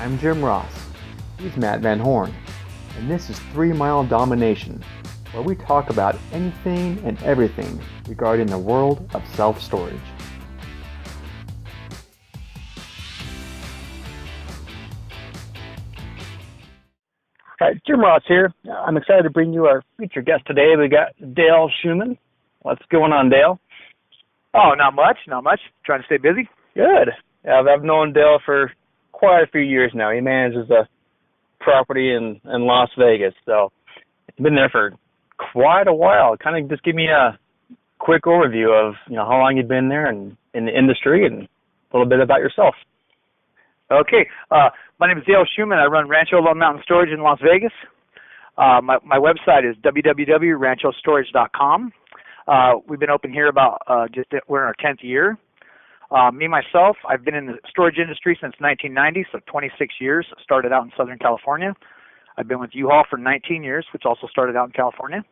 I'm Jim Ross. He's Matt Van Horn. And this is 3 Mile Domination, where we talk about anything and everything regarding the world of self-storage. All right, Jim Ross here. I'm excited to bring you our featured guest today. We got Dale Schumann. What's going on, Dale? Oh, not much. Trying to stay busy. Good. I've known Dale for quite a few years now. He manages a property in Las Vegas, so it's been there for quite a while. Kind of just give me a quick overview of how long you've been there and in the industry, and a little bit about yourself. Okay. My name is Dale Schumann. I run Rancho Lone Mountain Storage in Las Vegas. My website is www.ranchostorage.com. We've been open here about we're in our 10th year. Me, myself, I've been in the storage industry since 1990, so 26 years. Started out in Southern California. I've been with U-Haul for 19 years, which also started out in California.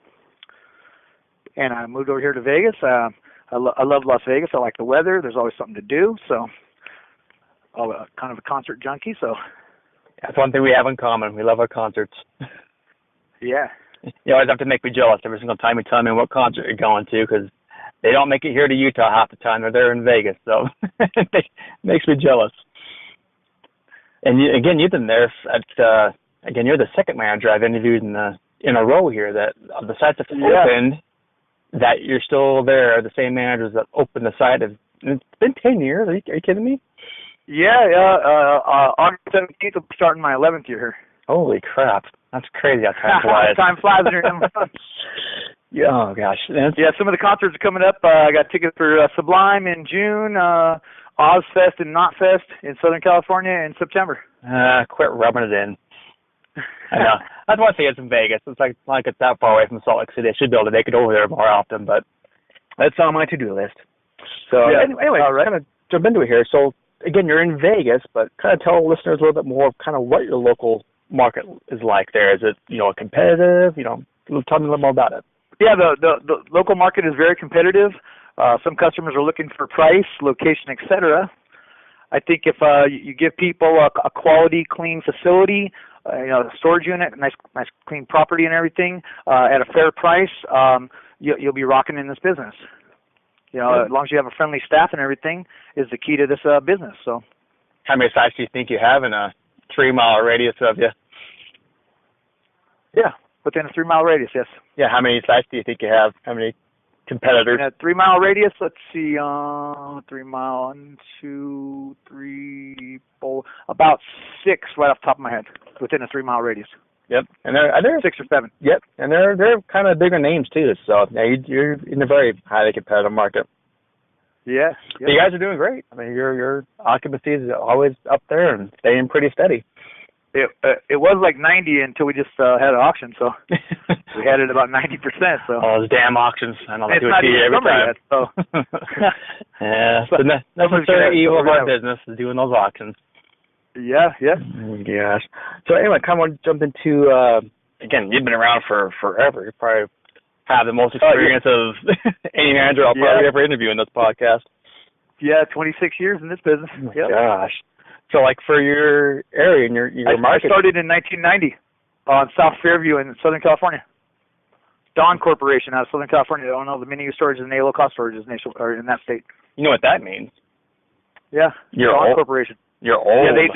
And I moved over here to Vegas. I love Las Vegas. I like the weather. There's always something to do, so I'm kind of a concert junkie. So that's one thing we have in common. We love our concerts. Yeah. You always have to make me jealous every single time you tell me what concert you're going to, because they don't make it here to Utah half the time. They're there in Vegas, so it makes me jealous. And you've been there you're the second manager I've interviewed in a row here that of the sites that opened, that you're still there, the same managers that opened the site. It's been 10 years. Are you kidding me? Yeah. August 17th will be starting my 11th year here. Holy crap. That's crazy how time flies. Time flies in here. Yeah. Oh, gosh. Yeah, some of the concerts are coming up. I got tickets for Sublime in June, Ozfest and Knotfest in Southern California in September. Quit rubbing it in. I know. That's one thing. It's in Vegas. It's like it's that far away from Salt Lake City. I should be able to make it over there more often, but that's on my to-do list. So anyway, right. Kind of jump into it here. So again, you're in Vegas, but kind of tell listeners a little bit more of kind of what your local market is like there. Is it competitive? Tell me a little more about it. Yeah, the local market is very competitive. Some customers are looking for price, location, etc. I think if you give people a quality, clean facility, a storage unit, nice clean property and everything at a fair price, you'll be rocking in this business. As long as you have a friendly staff and everything is the key to this business. So, how many sites do you think you have in a 3-mile radius of you? Yeah, within a 3-mile radius, yes. Yeah, how many sites do you think you have? How many competitors? In a 3-mile radius, let's see, 3 mile, 1, 2, 3, 4, about 6 right off the top of my head, within a 3-mile radius. Yep, and they're 6 or 7. Yep, and they're kind of bigger names too. So you're in a very highly competitive market. Yeah. Yep. You guys are doing great. I mean, your occupancy is always up there and staying pretty steady. It was like 90 until we just had an auction, so we had it about 90%. So those damn auctions! I know they do it to you every time. Yet, so. Yeah, so necessary evil of our business is doing those auctions. Yeah. Oh, gosh. So anyway, I kind of want to jump into again. You've been around for forever. You probably have the most experience of any manager I'll probably ever interview in this podcast. Yeah, 26 years in this business. Oh my gosh. So, like, for your area and your market, I started in 1990 on South Fairview in Southern California. Dawn Corporation out of Southern California. They own all the mini-use storages and the low-cost storages in that state. You know what that means? Yeah, Dawn Corporation. You're old. Yeah, they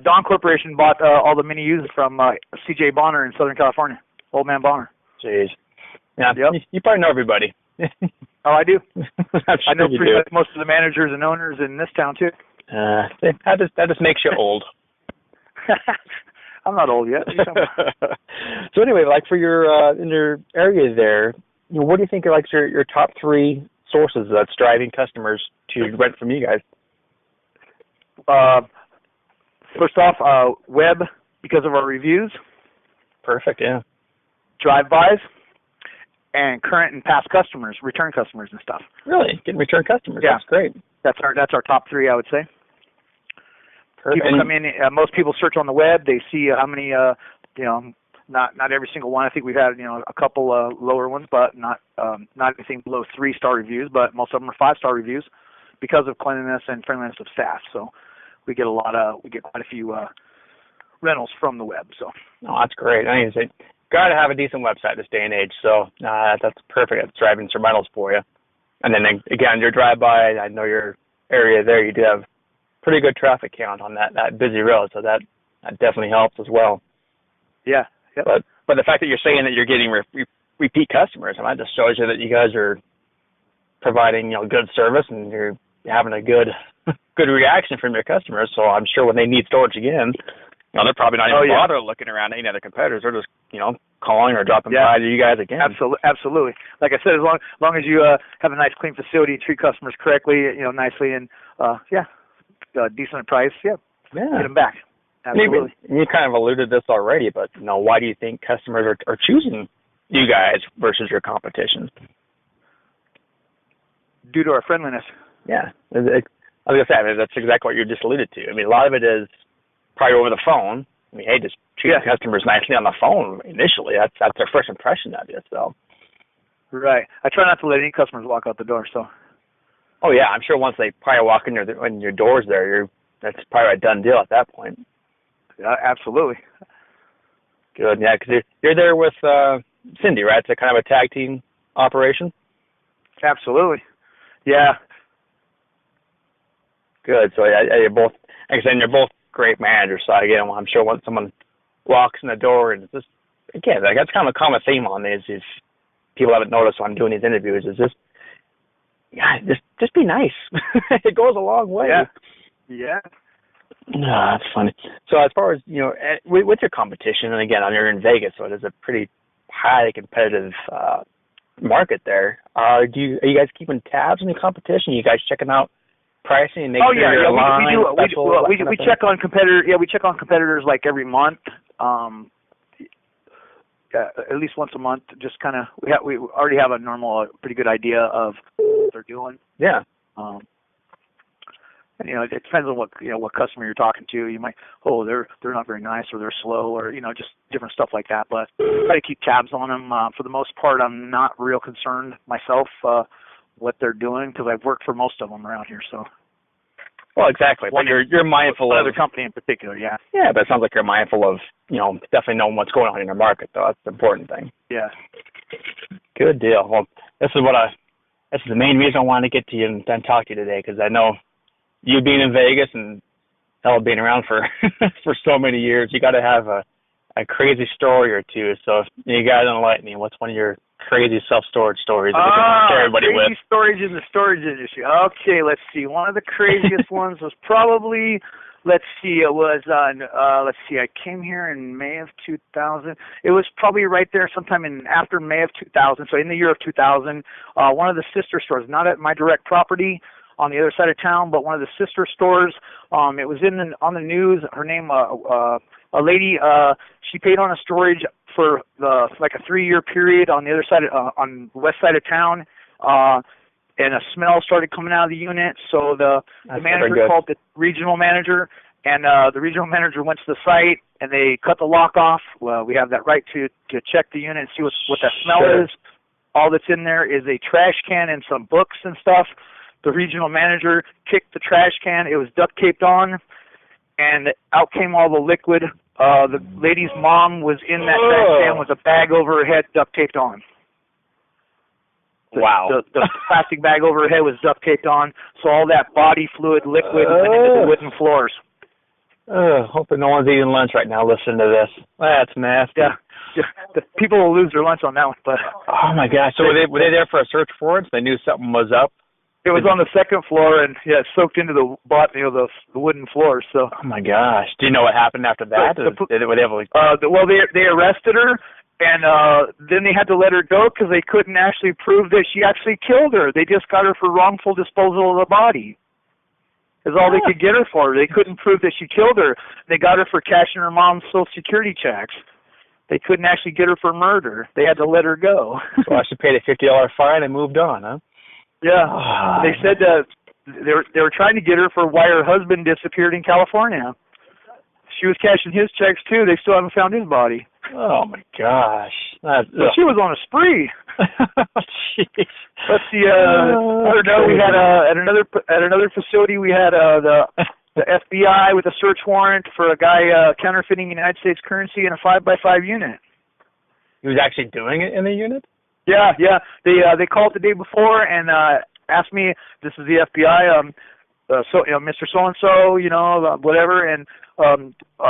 Dawn Corporation bought all the mini-uses from C.J. Bonner in Southern California. Old man Bonner. Jeez. Yeah, yep. You probably know everybody. Oh, I do. I know pretty much most of the managers and owners in this town, too. That just makes you old. I'm not old yet. So anyway, like for your in your area there, what do you think are like your top 3 sources that's driving customers to rent from you guys? First off, web because of our reviews. Perfect. Yeah. Drive-bys. And current and past customers, return customers and stuff. Really? Getting return customers. Yeah. That's great. That's our top 3, I would say. Perfect. People come in. Most people search on the web. They see how many. Not every single one. I think we've had a couple lower ones, but not anything below 3-star reviews. But most of them are 5-star reviews because of cleanliness and friendliness of staff. So we get quite a few rentals from the web. So. Oh, that's great. I mean, you got to have a decent website this day and age. So that's perfect. That's driving some rentals for you. And then again, your drive-by, I know your area there, you do have pretty good traffic count on that busy road. So that definitely helps as well. Yeah. Yep. But the fact that you're saying that you're getting repeat customers, and that just shows you that you guys are providing good service and you're having a good reaction from your customers. So I'm sure when they need storage again, they're probably not even bothering looking around at any other competitors. They're just calling or dropping by to you guys again. Absolutely. Like I said, as long as you have a nice clean facility, treat customers correctly, nicely, and decent price, get them back. Absolutely. You kind of alluded to this already, but why do you think customers are choosing you guys versus your competition? Due to our friendliness. Yeah. I was going to say, that's exactly what you just alluded to. I mean, a lot of it is probably over the phone. I mean, hey, just treat customers nicely on the phone initially. That's their first impression of you. So. Right. I try not to let any customers walk out the door. So. Oh yeah, I'm sure once they probably walk in your doors there, that's probably a done deal at that point. Absolutely. Good. Yeah, because you're there with Cindy, right? It's a kind of a tag team operation. Absolutely. Yeah. Good. So you're both, like I said, you're both great managers. So again, I'm sure when someone walks in the door, and it's just again, that's kind of a common theme on these. If people haven't noticed when I'm doing these interviews, is just be nice. It goes a long way. Yeah. No, that's funny. So as far as with your competition, and again, you're in Vegas, so it is a pretty highly competitive market there. Are you guys keeping tabs on the competition? Are you guys checking out pricing and making sure you're aligned? We check on competitors. Yeah, we check on competitors like every month, at least once a month. Just kind of we already have a pretty good idea of what they're doing. Yeah. And, it depends on what customer you're talking to. You might, they're not very nice, or they're slow, or just different stuff like that. But I try to keep tabs on them. For the most part, I'm not real concerned myself what they're doing, because I've worked for most of them around here. So. Well, exactly. But you're mindful of another company in particular. Yeah. Yeah, but it sounds like you're mindful of definitely knowing what's going on in your market, though. That's the important thing. Yeah. Good deal. Well, this is the main reason I wanted to get to you and talk to you today, because I know you being in Vegas and being around for for so many years, you got to have a crazy story or two. So you got to enlighten me. What's one of your crazy self-storage stories that you can share everybody with? Crazy storage in the storage industry. Okay, let's see. One of the craziest ones was probably, I came here in May of 2000. It was probably right there sometime after May of 2000, so in the year of 2000. One of the sister stores, not at my direct property, on the other side of town, but one of the sister stores. It was on the news. Her name, a lady, she paid on a storage for like a 3-year period on the other side, on the west side of town, and a smell started coming out of the unit. So the manager called the regional manager, and the regional manager went to the site, and they cut the lock off. Well, we have that right to check the unit and see what that smell is. All that's in there is a trash can and some books and stuff. The regional manager kicked the trash can. It was duct taped on, and out came all the liquid. The lady's mom was in that trash can with a bag over her head, duct taped on. Wow. The plastic bag over her head was duct taped on, so all that body fluid liquid went into the wooden floors. Hoping no one's eating lunch right now listening to this. That's nasty. Yeah. The people will lose their lunch on that one. But oh my gosh! So were they there for a search for it? So they knew something was up. It was on the second floor, and it soaked into the wooden floors. So. Oh my gosh! Do you know what happened after that? They arrested her, and then they had to let her go because they couldn't actually prove that she actually killed her. They just got her for wrongful disposal of the body. Is all they could get her for. They couldn't prove that she killed her. They got her for cashing her mom's Social Security checks. They couldn't actually get her for murder. They had to let her go. So she paid a $50 fine and moved on, huh? Yeah. They said they were trying to get her for why her husband disappeared in California. She was cashing his checks too. They still haven't found his body. Oh my gosh! She was on a spree. Jeez. Let's see. I don't know. We had at another facility. We had the FBI with a search warrant for a guy counterfeiting United States currency in a 5x5 unit. He was actually doing it in the unit? Yeah. They called the day before and asked me, "This is the FBI, Mr. So and so, whatever, and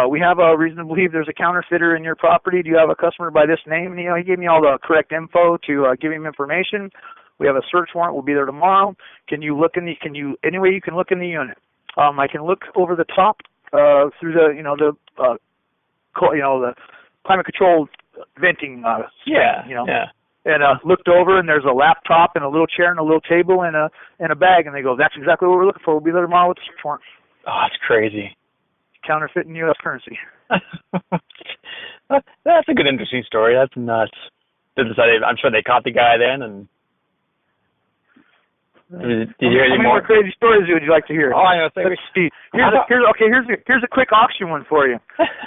we have a reason to believe there's a counterfeiter in your property. Do you have a customer by this name?" And, he gave me all the correct info to give him information. We have a search warrant. We'll be there tomorrow. Any way you can look in the unit. I can look over the top through the climate controlled venting. And looked over, and there's a laptop and a little chair and a little table and a bag. And they go, "That's exactly what we're looking for. We'll be there tomorrow with the search warrant." Oh, that's crazy. Counterfeiting U.S. currency. That's a good, interesting story. That's nuts. I'm sure they caught the guy then. And did you hear any more crazy stories would you like to hear? Oh, I know. Let's see. Here's a quick auction one for you.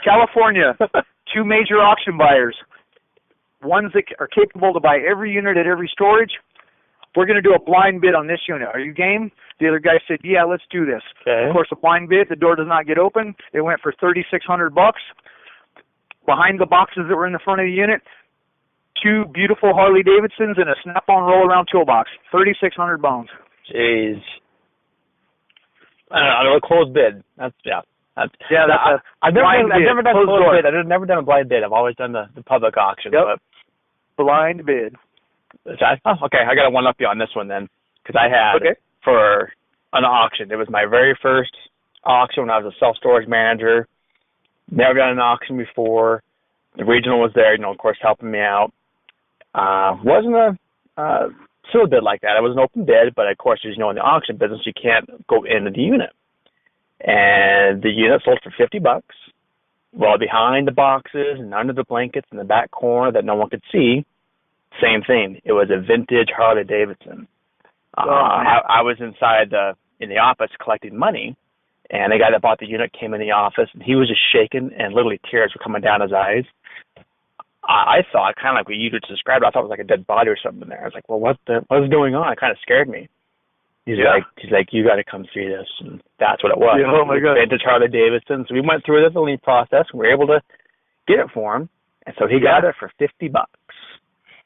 California, 2 major auction buyers. Ones that are capable to buy every unit at every storage. We're going to do a blind bid on this unit. Are you game? The other guy said, "Yeah, let's do this." Okay. Of course, a blind bid. The door does not get open. It went for $3,600. Behind the boxes that were in the front of the unit, 2 beautiful Harley Davidsons and a snap-on roll-around toolbox. 3,600 bones. Jeez. I don't know. A closed bid. I've never done a closed bid. I've never done a blind bid. I've always done the public auction. Yep. But blind bid. Okay, I got to one up you on this one then, because I had for an auction. It was my very first auction when I was a self-storage manager. Never done an auction before. The regional was there, of course, helping me out. Wasn't a sealed bid like that. It was an open bid, but of course, as you know, in the auction business, you can't go into the unit. And the unit sold for $50. Well, behind the boxes and under the blankets in the back corner that no one could see, same thing. It was a vintage Harley Davidson. I was inside in the office collecting money, and the guy that bought the unit came in the office, and he was just shaking, and literally tears were coming down his eyes. I thought, kind of like what you just described, I thought it was like a dead body or something there. I was like, well, what is going on? It kind of scared me. He's like, you got to come see this, and that's what it was. Yeah, oh my God! Vintage Harley Davidson. So we went through the lean process, and we were able to get it for him, and so he got it for $50.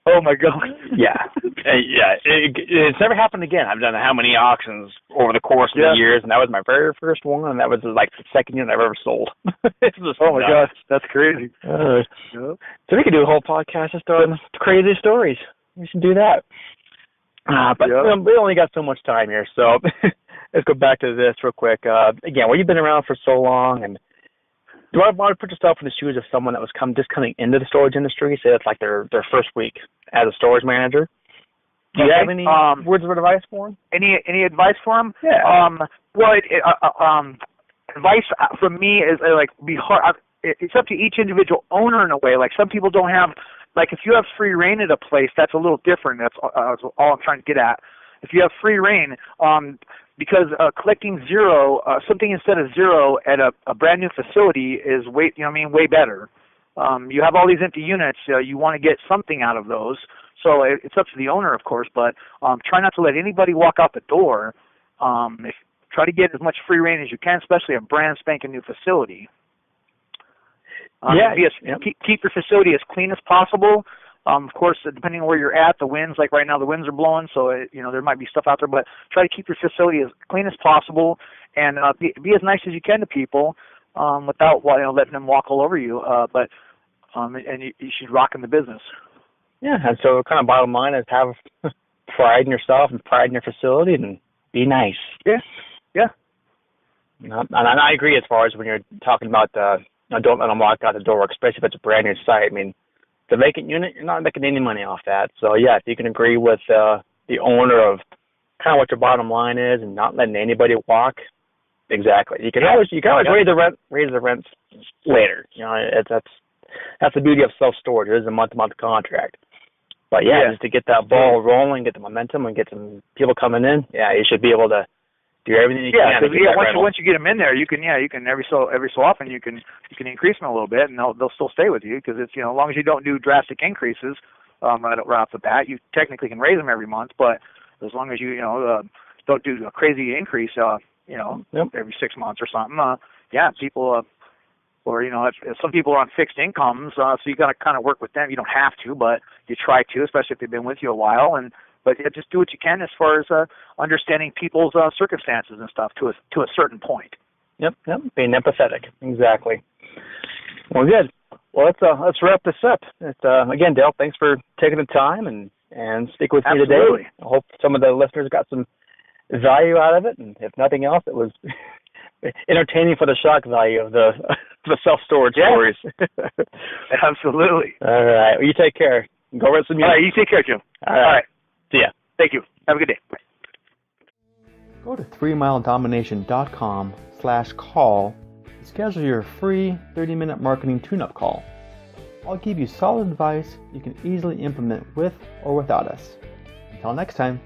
Oh my God! Yeah. It's never happened again. I've done how many auctions over the course of the years, and that was my very first one, and that was like the second unit I've ever sold. Oh my gosh, that's crazy. So we could do a whole podcast just on crazy stories. We should do that. But we only got so much time here, so let's go back to this real quick. Again, you've been around for so long, and do I want to put yourself in the shoes of someone that was coming into the storage industry, say it's like their first week as a storage manager? Do you have any words of advice for them? Any advice for them? Yeah. Advice from me is be hard. It's up to each individual owner in a way. Like some people don't have. Like if you have free reign at a place, that's a little different. That's all I'm trying to get at. If you have free reign, because collecting something instead of zero at a brand new facility is way better. You have all these empty units. You want to get something out of those. So it's up to the owner, of course, but try not to let anybody walk out the door. Try to get as much free reign as you can, especially a brand spanking new facility. Keep your facility as clean as possible. Of course, depending on where you're at, the winds, like right now, the winds are blowing, so there might be stuff out there. But try to keep your facility as clean as possible, and be as nice as you can to people, without letting them walk all over you. And you should rock in the business. Yeah, and so kind of bottom line is have pride in yourself and pride in your facility, and be nice. Yeah. And I agree as far as when you're talking about don't let them walk out the door, especially if it's a brand new site. I mean, the vacant unit, you're not making any money off that. So, if you can agree with the owner of kind of what your bottom line is and not letting anybody walk, exactly. You can always raise the rents later. That's the beauty of self-storage. It is a month-to-month contract. But, just to get that ball rolling, get the momentum, and get some people coming in, you should be able to do everything you can. Once you get them in there, you can every so often you can increase them a little bit, and they'll still stay with you because it's as long as you don't do drastic increases right off the bat, you technically can raise them every month. But as long as you don't do a crazy increase, Yep. every 6 months or something. People, or if some people are on fixed incomes, so you got to kind of work with them. You don't have to, but you try to, especially if they've been with you a while. But just do what you can as far as understanding people's circumstances and stuff to a certain point. Yep. Being empathetic. Exactly. Well, good. Well, let's wrap this up. Again, Dale, thanks for taking the time and speaking with me Absolutely. today. I hope some of the listeners got some value out of it, and if nothing else, it was entertaining for the shock value of the self-storage stories. Absolutely. All right. Well, you take care. Go rent some music. All right. You take care, Jim. All right. See ya. Thank you. Have a good day. Bye. Go to 3miledomination.com/call to schedule your free 30-minute marketing tune-up call. I'll give you solid advice you can easily implement with or without us. Until next time.